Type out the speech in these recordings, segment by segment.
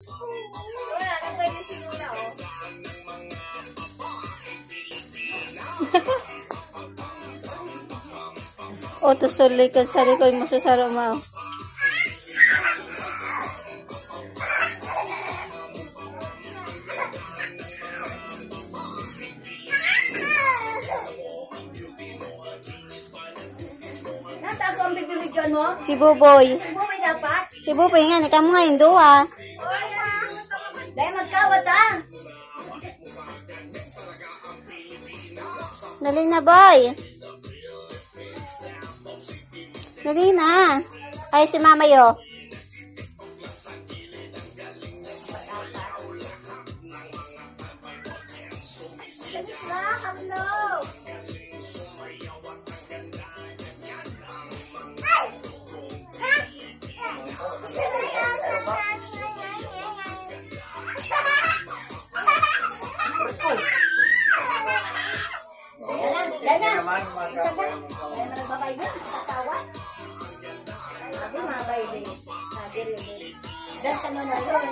Wala, pwede sinula, oh. O, to sa likod mo sa sarama. Nata ako ang bibigyan mo? Si Buboy. Si Buboy dapat? Si Buboy nga, ikaw mo nga yung duwa. Dahil magkawat, ah. Dali na, boy. Dali na. Ay, si mama yo. Hello. Lana, isa ka? Kaya nagbabay na, tatawa. Sabi mabay din. Sabi rin. Dasa mo na yun.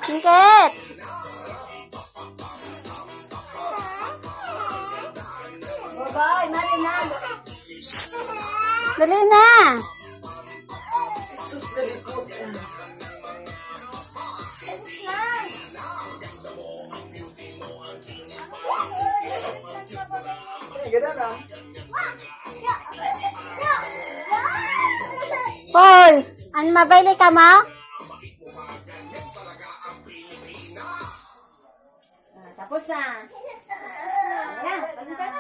Singket. Bye-bye, Marina. Dali na. Sus, dali po. Paul, an mabili ka mo? Tapos na. Ayan, pagkita na.